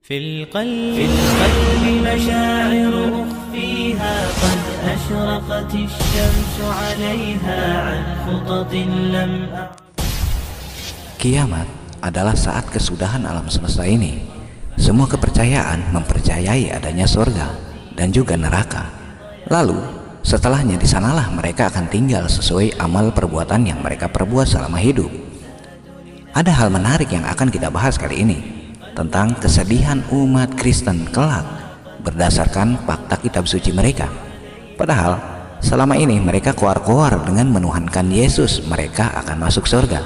في القلب مشاعر أخفيها قد أشرقت الشمس عليها عن خطط لم Kiamat adalah saat kesudahan alam semesta ini. Semua kepercayaan mempercayai adanya surga dan juga neraka. Lalu setelahnya di sanalah mereka akan tinggal sesuai amal perbuatan yang mereka perbuat selama hidup. Ada hal menarik yang akan kita bahas kali ini tentang kesedihan umat Kristen kelak berdasarkan fakta kitab suci mereka. Padahal selama ini mereka koar-koar dengan menuhankan Yesus mereka akan masuk surga.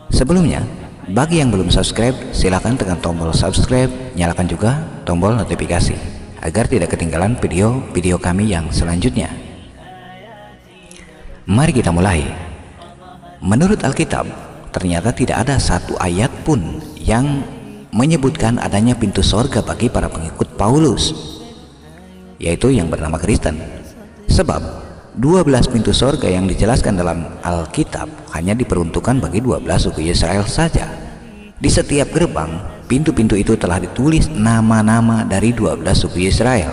Sebelumnya, bagi yang belum subscribe, silakan tekan tombol subscribe, nyalakan juga tombol notifikasi agar tidak ketinggalan video-video kami yang selanjutnya. Mari kita mulai. Menurut Alkitab, ternyata tidak ada satu ayat pun yang menyebutkan adanya pintu sorga bagi para pengikut Paulus, yaitu yang bernama Kristen. Sebab 12 pintu sorga yang dijelaskan dalam Alkitab hanya diperuntukkan bagi 12 suku Israel saja. Di setiap gerbang pintu-pintu itu telah ditulis nama-nama dari 12 suku Israel,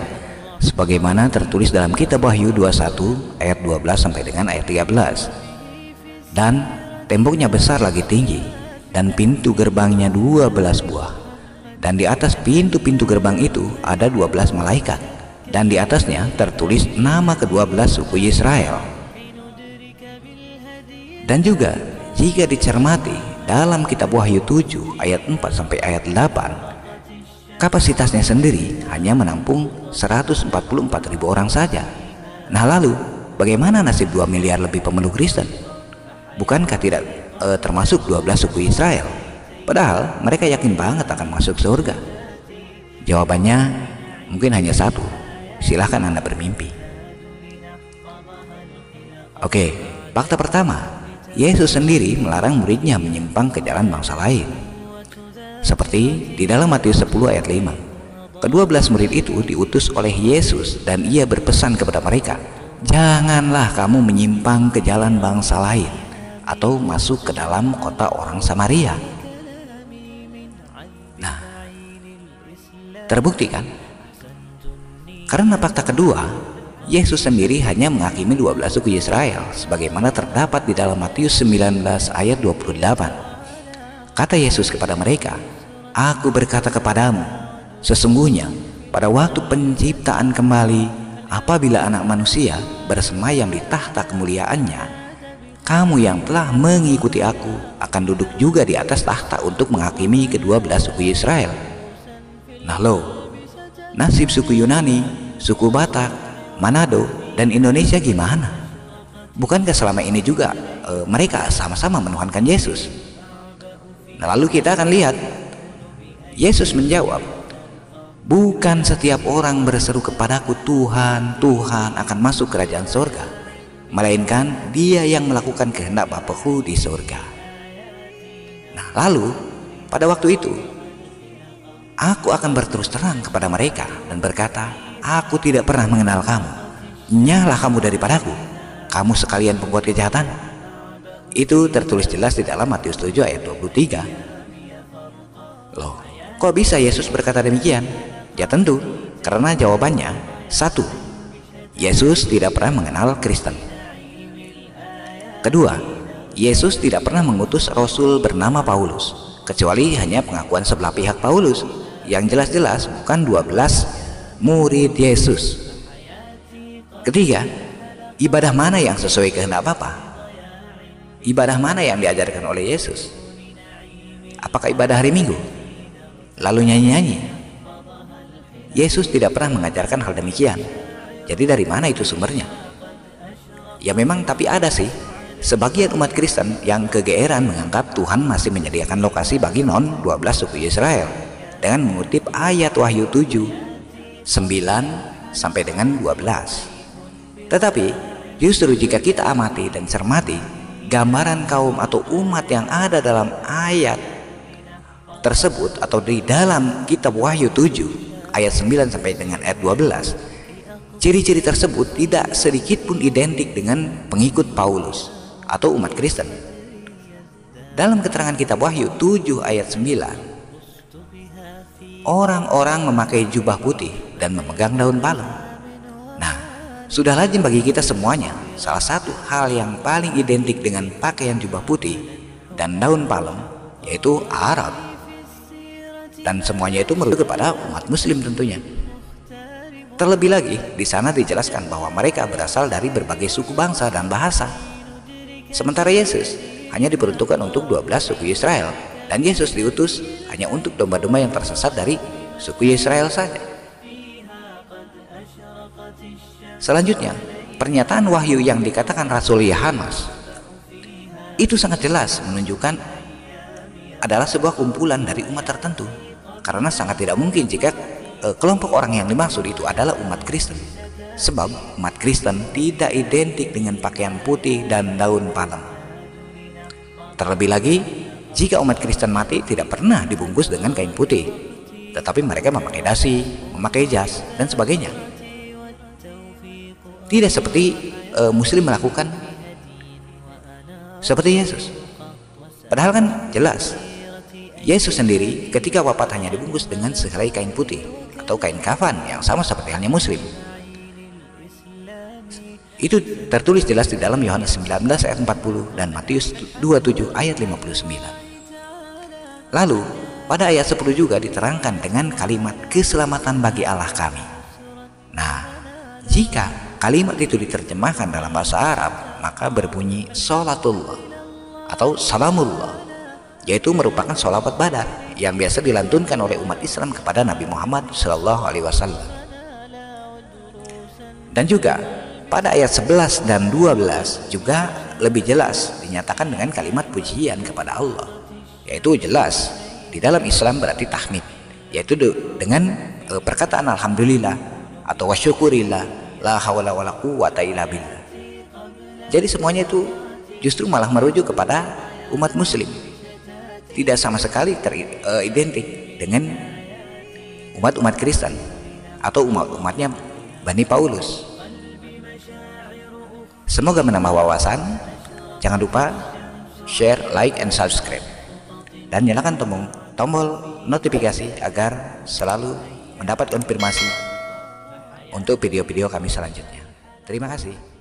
sebagaimana tertulis dalam kitab Wahyu 21 ayat 12 sampai dengan ayat 13. Dan temboknya besar lagi tinggi, dan pintu gerbangnya 12 buah. Dan di atas pintu-pintu gerbang itu ada 12 malaikat, dan di atasnya tertulis nama ke-12 suku Israel. Dan juga jika dicermati dalam kitab Wahyu 7 ayat 4 sampai ayat 8, kapasitasnya sendiri hanya menampung 144.000 orang saja. Nah, lalu bagaimana nasib 2 miliar lebih pemeluk Kristen? Bukankah tidak termasuk 12 suku Israel? Padahal mereka yakin banget akan masuk surga. Jawabannya mungkin hanya satu. Silahkan Anda bermimpi. Oke, fakta pertama, Yesus sendiri melarang muridnya menyimpang ke jalan bangsa lain. Seperti di dalam Matius 10 ayat 5. Ke-12 murid itu diutus oleh Yesus dan ia berpesan kepada mereka, "Janganlah kamu menyimpang ke jalan bangsa lain atau masuk ke dalam kota orang Samaria." Nah, terbukti kan? Karena fakta kedua, Yesus sendiri hanya menghakimi 12 suku Israel sebagaimana terdapat di dalam Matius 19 ayat 28. Kata Yesus kepada mereka, "Aku berkata kepadamu, sesungguhnya pada waktu penciptaan kembali, apabila Anak Manusia bersemayam di tahta kemuliaannya, kamu yang telah mengikuti aku akan duduk juga di atas tahta untuk menghakimi ke-12 suku Israel." Nah loh, nasib suku Yunani, suku Batak, Manado, dan Indonesia gimana? Bukankah selama ini juga mereka sama-sama menuhankan Yesus? Nah, lalu kita akan lihat Yesus menjawab, "Bukan setiap orang berseru kepadaku, 'Tuhan, Tuhan,' akan masuk kerajaan surga, melainkan dia yang melakukan kehendak Bapa-Ku di surga." Nah, lalu pada waktu itu aku akan berterus terang kepada mereka dan berkata, "Aku tidak pernah mengenal kamu. Nyahlah kamu daripadaku, kamu sekalian pembuat kejahatan." Itu tertulis jelas di dalam Matius 7 ayat 23. Loh, kok bisa Yesus berkata demikian? Ya tentu, karena jawabannya satu, Yesus tidak pernah mengenal Kristen. Kedua, Yesus tidak pernah mengutus Rasul bernama Paulus, kecuali hanya pengakuan sebelah pihak Paulus yang jelas-jelas bukan 12 murid Yesus. Ketiga, ibadah mana yang sesuai kehendak Bapa? Ibadah mana yang diajarkan oleh Yesus? Apakah ibadah hari Minggu? Lalu nyanyi-nyanyi? Yesus tidak pernah mengajarkan hal demikian. Jadi dari mana itu sumbernya? Ya memang, tapi ada sih sebagian umat Kristen yang kegeeran menganggap Tuhan masih menyediakan lokasi bagi non-12 suku Israel dengan mengutip ayat Wahyu 7 9 sampai dengan 12. Tetapi justru jika kita amati dan cermati gambaran kaum atau umat yang ada dalam ayat tersebut atau di dalam kitab Wahyu 7 ayat 9 sampai dengan ayat 12, ciri-ciri tersebut tidak sedikit pun identik dengan pengikut Paulus atau umat Kristen. Dalam keterangan kitab Wahyu 7 ayat 9, orang-orang memakai jubah putih dan memegang daun palem. Nah, sudah lazim bagi kita semuanya, salah satu hal yang paling identik dengan pakaian jubah putih dan daun palem yaitu Arab. Dan semuanya itu merujuk kepada umat muslim tentunya. Terlebih lagi, di sana dijelaskan bahwa mereka berasal dari berbagai suku bangsa dan bahasa. Sementara Yesus hanya diperuntukkan untuk 12 suku Israel, dan Yesus diutus hanya untuk domba-domba yang tersesat dari suku Israel saja. Selanjutnya, pernyataan wahyu yang dikatakan Rasul Yohanes itu sangat jelas menunjukkan adalah sebuah kumpulan dari umat tertentu, karena sangat tidak mungkin jika kelompok orang yang dimaksud itu adalah umat Kristen, sebab umat Kristen tidak identik dengan pakaian putih dan daun palem. Terlebih lagi, jika umat Kristen mati tidak pernah dibungkus dengan kain putih, tetapi mereka memakai dasi, memakai jas, dan sebagainya. Tidak seperti Muslim melakukan seperti Yesus. Padahal kan jelas, Yesus sendiri ketika wafat hanya dibungkus dengan sehelai kain putih atau kain kafan yang sama seperti halnya Muslim. Itu tertulis jelas di dalam Yohanes 19 ayat 40 dan Matius 27 ayat 59. Lalu pada ayat 10 juga diterangkan dengan kalimat keselamatan bagi Allah kami. Nah, jika kalimat itu diterjemahkan dalam bahasa Arab, maka berbunyi sholatullah atau salamullah, yaitu merupakan sholawat badar yang biasa dilantunkan oleh umat Islam kepada Nabi Muhammad SAW. Dan juga pada ayat 11 dan 12 juga lebih jelas dinyatakan dengan kalimat pujian kepada Allah, yaitu jelas di dalam Islam berarti tahmid, yaitu dengan perkataan alhamdulillah atau wasyukurillah la hawla wala quwwata illa billah. Jadi semuanya itu justru malah merujuk kepada umat muslim, tidak sama sekali teridentik dengan umat-umat Kristen atau umat-umatnya Bani Paulus. Semoga menambah wawasan. Jangan lupa share, like, and subscribe, dan nyalakan tombol notifikasi agar selalu mendapat konfirmasi untuk video-video kami selanjutnya. Terima kasih.